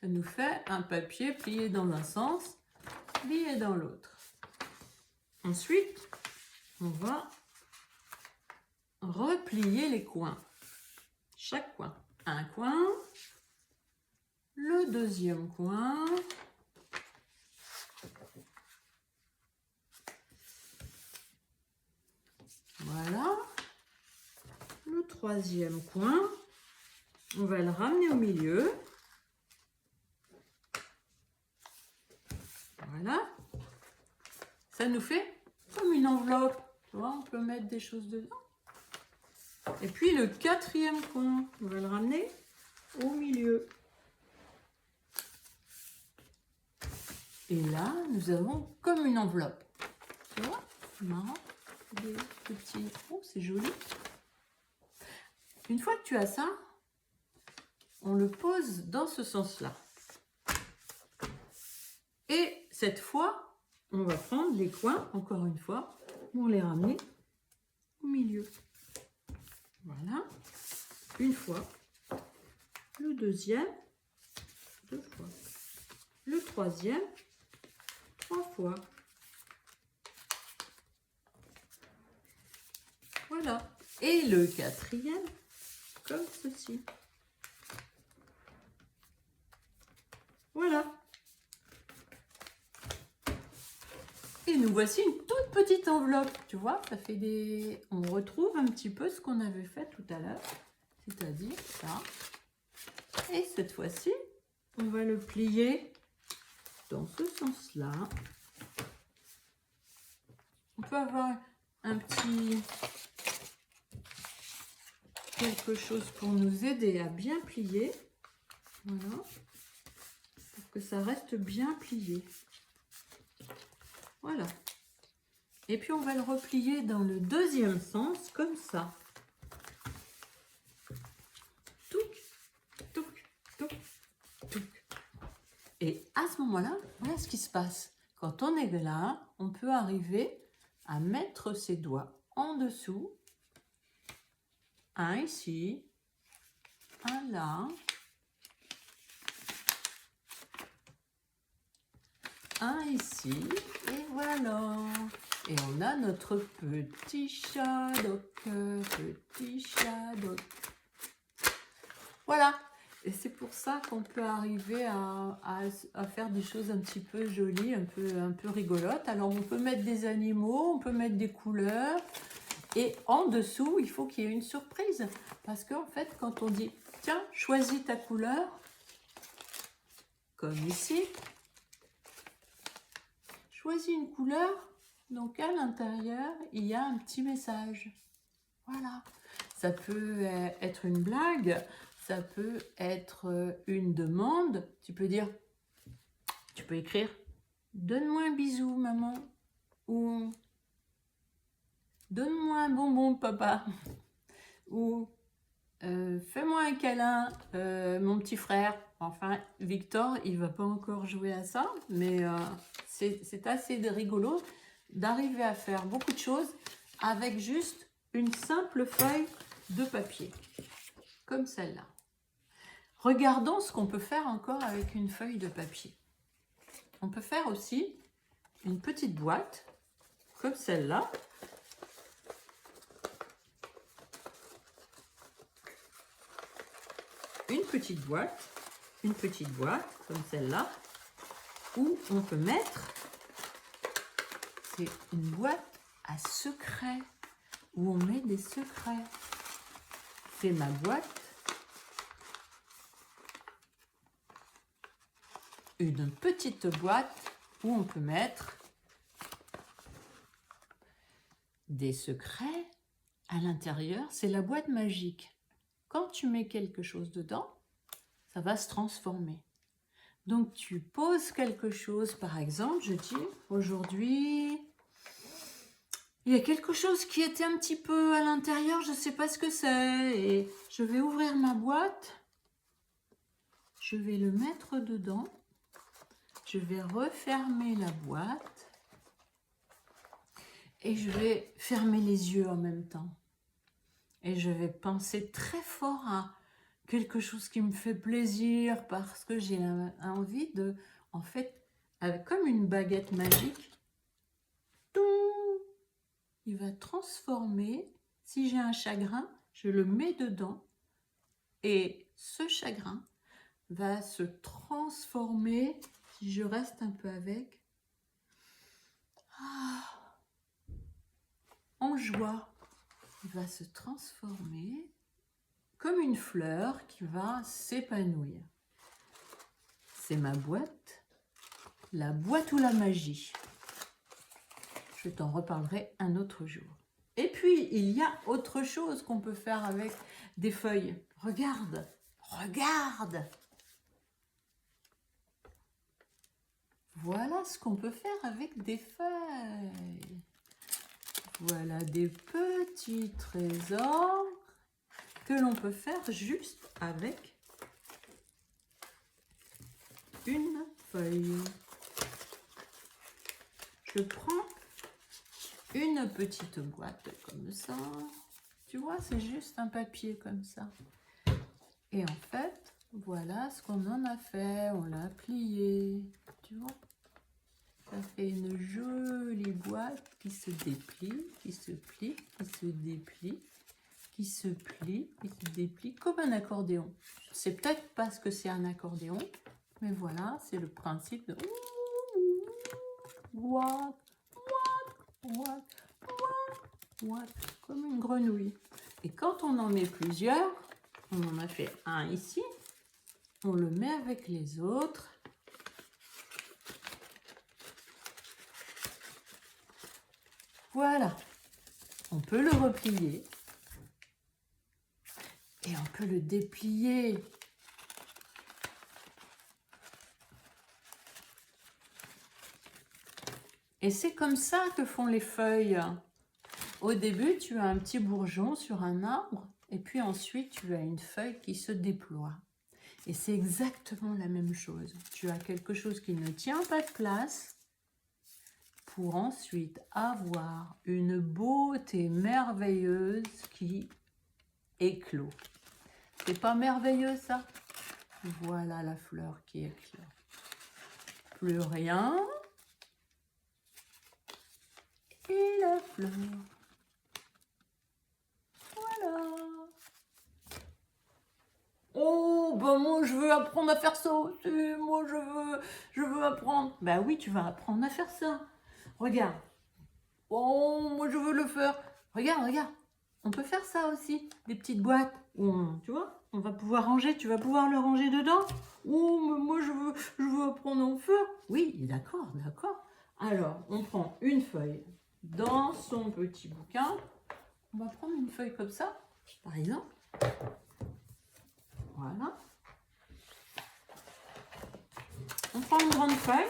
Ça nous fait un papier plié dans un sens, plié dans l'autre. Ensuite, on va replier les coins. Chaque coin. Un coin, le deuxième coin, voilà, le troisième coin, on va le ramener au milieu, voilà, ça nous fait comme une enveloppe, tu vois, on peut mettre des choses dedans. Et puis le quatrième coin, on va le ramener au milieu. Et là, nous avons comme une enveloppe. Tu vois, c'est marrant. Des petits... Oh, c'est joli. Une fois que tu as ça, on le pose dans ce sens-là. Et cette fois, on va prendre les coins, encore une fois, pour les ramener au milieu. Voilà. Une fois. Le deuxième. 2 fois. Le troisième. 3 fois. Voilà. Et le quatrième, comme ceci. Voilà. Et nous voici une toute petite enveloppe. Tu vois, ça fait des... On retrouve un petit peu ce qu'on avait fait tout à l'heure. C'est-à-dire ça. Et cette fois-ci, on va le plier dans ce sens-là. On peut avoir un petit... quelque chose pour nous aider à bien plier. Voilà. Pour que ça reste bien plié. Voilà. Et puis on va le replier dans le deuxième sens, comme ça. Touc, touc, touc, touc. Et à ce moment-là, voilà ce qui se passe. Quand on est là, on peut arriver à mettre ses doigts en dessous. Un ici, un là, un ici, et voilà. Et on a notre petit Shadok, petit Shadok. Voilà. Et c'est pour ça qu'on peut arriver à faire des choses un petit peu jolies, un peu rigolotes. Alors on peut mettre des animaux, on peut mettre des couleurs. Et en dessous, il faut qu'il y ait une surprise. Parce qu'en fait, quand on dit, tiens, choisis ta couleur, comme ici, choisis une couleur, donc à l'intérieur, il y a un petit message. Voilà. Ça peut être une blague, ça peut être une demande. Tu peux dire, tu peux écrire, donne-moi un bisou, maman, ou donne-moi un bonbon, papa, ou fais-moi un câlin, mon petit frère. Enfin, Victor, il va pas encore jouer à ça, mais c'est assez rigolo d'arriver à faire beaucoup de choses avec juste une simple feuille de papier, comme celle-là. Regardons ce qu'on peut faire encore avec une feuille de papier. On peut faire aussi une petite boîte, comme celle-là. Une petite boîte comme celle-là, où on peut mettre, c'est une boîte à secrets, où on met des secrets. C'est ma boîte. Une petite boîte où on peut mettre des secrets à l'intérieur. C'est la boîte magique. Quand tu mets quelque chose dedans, ça va se transformer. Donc tu poses quelque chose, par exemple, je dis aujourd'hui, il y a quelque chose qui était un petit peu à l'intérieur, je ne sais pas ce que c'est, et je vais ouvrir ma boîte, je vais le mettre dedans, je vais refermer la boîte, et je vais fermer les yeux en même temps. Et je vais penser très fort à quelque chose qui me fait plaisir parce que j'ai envie de, en fait, avec, comme une baguette magique, toum, il va transformer, si j'ai un chagrin, je le mets dedans et ce chagrin va se transformer, si je reste un peu avec, en joie. Il va se transformer comme une fleur qui va s'épanouir. C'est ma boîte, la boîte ou la magie. Je t'en reparlerai un autre jour. Et puis, il y a autre chose qu'on peut faire avec des feuilles. Regarde, regarde. Voilà ce qu'on peut faire avec des feuilles. Voilà des petits trésors que l'on peut faire juste avec une feuille. Je prends une petite boîte comme ça. Tu vois, c'est juste un papier comme ça. Et en fait, voilà ce qu'on en a fait. On l'a plié. Tu vois, ça fait une jolie boîte qui se déplie, qui se plie, qui se déplie, qui se plie, qui se déplie comme un accordéon. C'est peut-être parce que c'est un accordéon, mais voilà, c'est le principe de comme une grenouille. Et quand on en met plusieurs, on en a fait un ici, on le met avec les autres. Voilà, on peut le replier et on peut le déplier. Et c'est comme ça que font les feuilles. Au début, tu as un petit bourgeon sur un arbre et puis ensuite, tu as une feuille qui se déploie. Et c'est exactement la même chose. Tu as quelque chose qui ne tient pas de place pour ensuite avoir une beauté merveilleuse qui éclot. C'est pas merveilleux ça? Voilà la fleur qui éclot. Plus rien. Et la fleur. Voilà. Oh, ben moi je veux apprendre à faire ça aussi. Moi je veux apprendre. Ben oui, tu vas apprendre à faire ça. Regarde. Oh, moi je veux le faire. Regarde, regarde. On peut faire ça aussi. Des petites boîtes. Tu vois, on va pouvoir ranger. Tu vas pouvoir le ranger dedans. Oh, mais moi je veux apprendre à en faire. Oui, d'accord, d'accord. Alors, on prend une feuille dans son petit bouquin. On va prendre une feuille comme ça, par exemple. Voilà. On prend une grande feuille.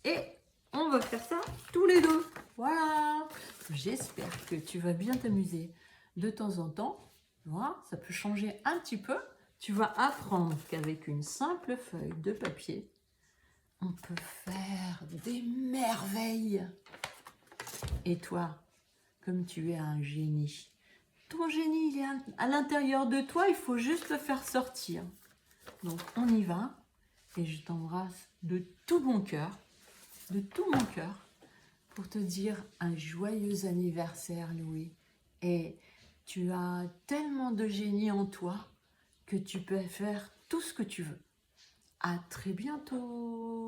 Et on va faire ça tous les deux. Voilà. J'espère que tu vas bien t'amuser. De temps en temps, voilà, ça peut changer un petit peu. Tu vas apprendre qu'avec une simple feuille de papier, on peut faire des merveilles. Et toi, comme tu es un génie, ton génie, il est à l'intérieur de toi, il faut juste le faire sortir. Donc, on y va. Et je t'embrasse de tout mon cœur, pour te dire un joyeux anniversaire, Louis. Et tu as tellement de génie en toi que tu peux faire tout ce que tu veux. À très bientôt.